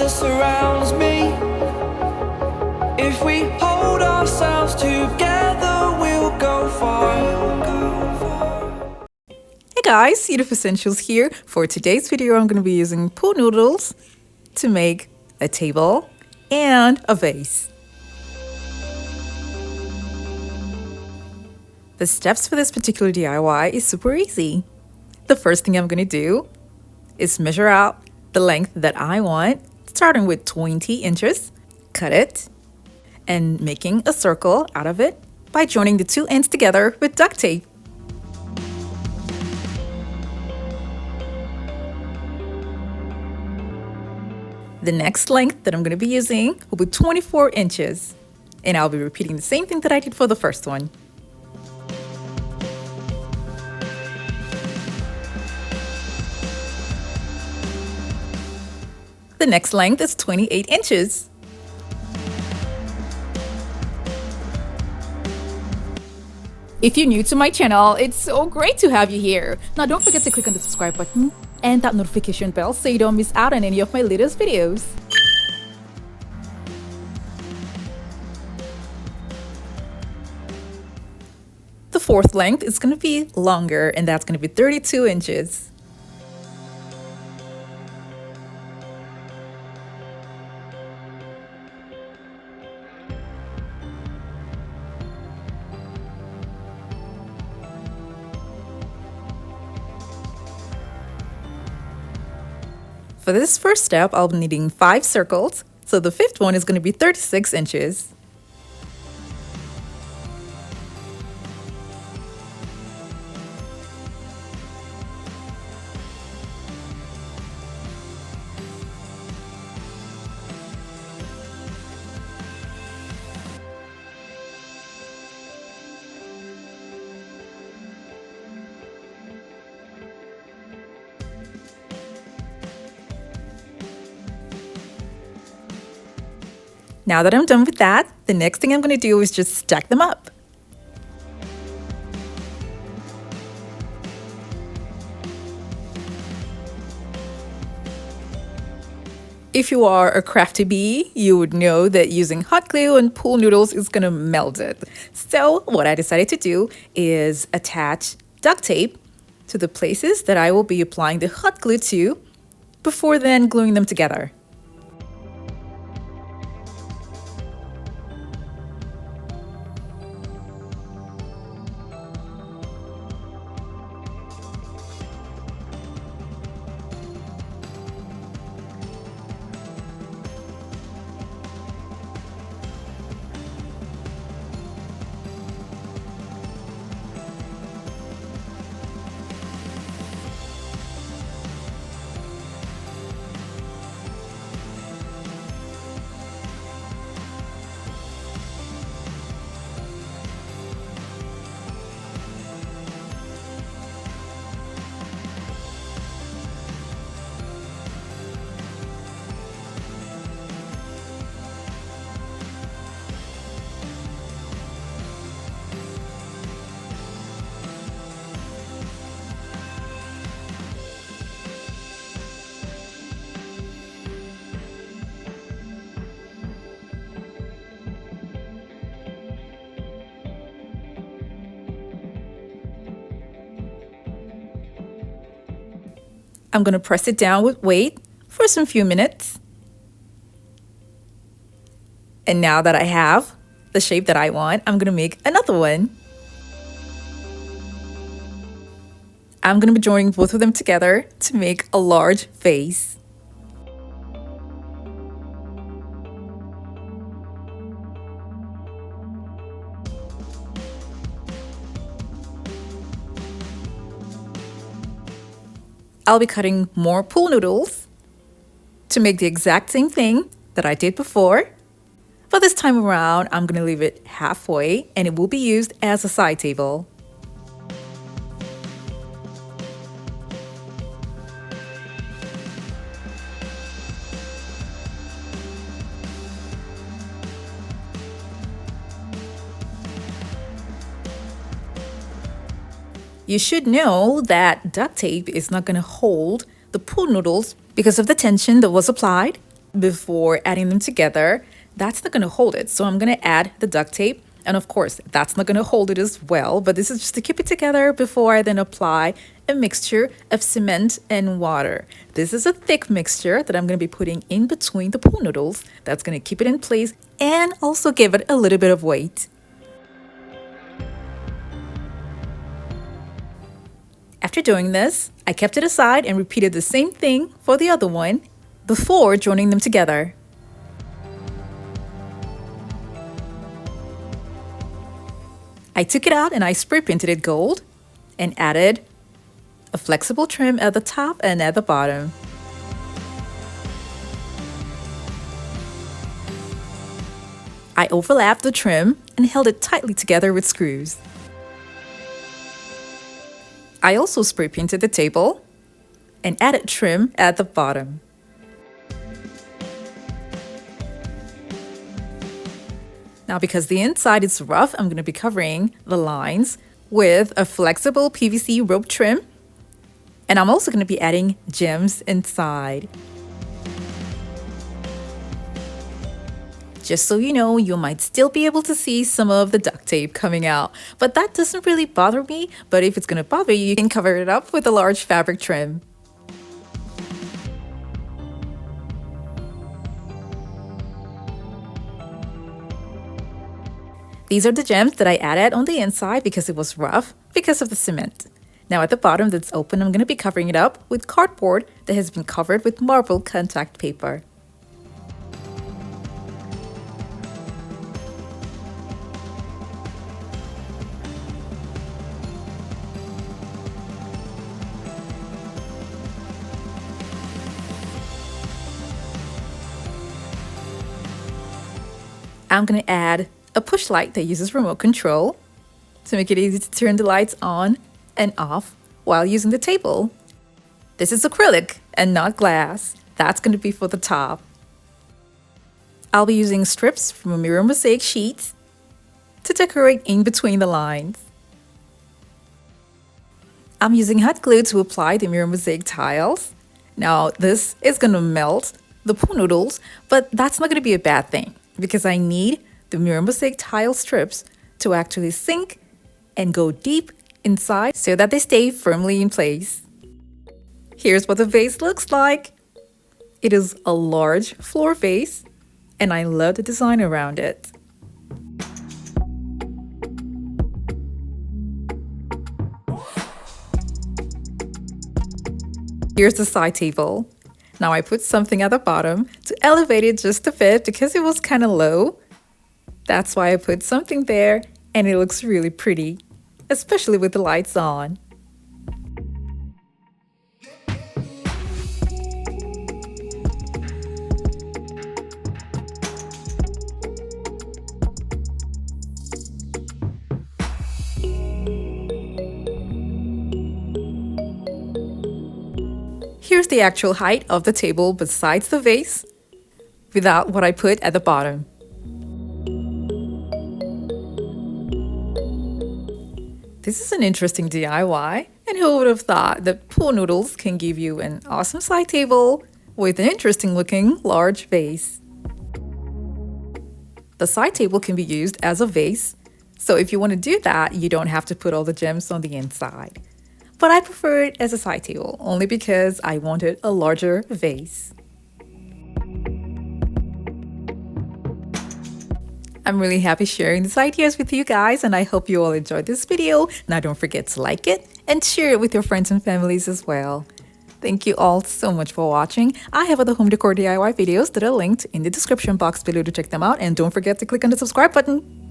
that surrounds me. If we hold ourselves together, we'll go far. Hey guys, Yoduvh Essentials here. For today's video, I'm going to be using pool noodles to make a table and a vase. The steps for this particular DIY is super easy. The first thing I'm going to do is measure out the length that I want, starting with 20 inches, cut it, and making a circle out of it by joining the two ends together with duct tape. The next length that I'm going to be using will be 24 inches, and I'll be repeating the same thing that I did for the first one. The next length is 28 inches. If you're new to my channel, it's so great to have you here. Now don't forget to click on the subscribe button and that notification bell so you don't miss out on any of my latest videos. The fourth length is going to be longer, and that's going to be 32 inches. For this first step, I'll be needing 5 circles, so the fifth one is going to be 36 inches. Now that I'm done with that, the next thing I'm going to do is just stack them up. If you are a crafty bee, you would know that using hot glue and pool noodles is going to melt it. So what I decided to do is attach duct tape to the places that I will be applying the hot glue to before then gluing them together. I'm going to press it down with weight for some few minutes. And now that I have the shape that I want, I'm going to make another one. I'm going to be joining both of them together to make a large vase. I'll be cutting more pool noodles to make the exact same thing that I did before. But this time around, I'm going to leave it halfway and it will be used as a side table. You should know that duct tape is not going to hold the pool noodles because of the tension that was applied. before adding them together, that's not going to hold it. So I'm going to add the duct tape. And of course, that's not going to hold it as well. But this is just to keep it together before I then apply a mixture of cement and water. This is a thick mixture that I'm going to be putting in between the pool noodles. That's going to keep it in place and also give it a little bit of weight. After doing this, I kept it aside and repeated the same thing for the other one before joining them together. I took it out and I spray painted it gold and added a flexible trim at the top and at the bottom. I overlapped the trim and held it tightly together with screws. I also spray painted the table and added trim at the bottom. Now, because the inside is rough, I'm going to be covering the lines with a flexible PVC rope trim. And I'm also going to be adding gems inside. Just so you know, you might still be able to see some of the duct tape coming out. But that doesn't really bother me. But if it's going to bother you, you can cover it up with a large fabric trim. These are the gems that I added on the inside because it was rough because of the cement. Now at the bottom that's open, I'm going to be covering it up with cardboard that has been covered with marble contact paper. I'm going to add a push light that uses remote control to make it easy to turn the lights on and off while using the table. This is acrylic and not glass. That's going to be for the top. I'll be using strips from a mirror mosaic sheet to decorate in between the lines. I'm using hot glue to apply the mirror mosaic tiles. Now this is going to melt the pool noodles, but that's not going to be a bad thing because I need the mirror mosaic tile strips to actually sink and go deep inside so that they stay firmly in place. Here's what the vase looks like. It is a large floor vase and I love the design around it. Here's the side table. Now I put something at the bottom to elevate it just a bit because it was kind of low. That's why I put something there and it looks really pretty, especially with the lights on. Here's the actual height of the table besides the vase, without what I put at the bottom. This is an interesting DIY, and who would have thought that pool noodles can give you an awesome side table with an interesting looking large vase. The side table can be used as a vase, so if you want to do that, you don't have to put all the gems on the inside. But I prefer it as a side table, only because I wanted a larger vase. I'm really happy sharing these ideas with you guys, and I hope you all enjoyed this video. Now don't forget to like it and share it with your friends and families as well. Thank you all so much for watching. I have other home decor DIY videos that are linked in the description box below to check them out, and don't forget to click on the subscribe button.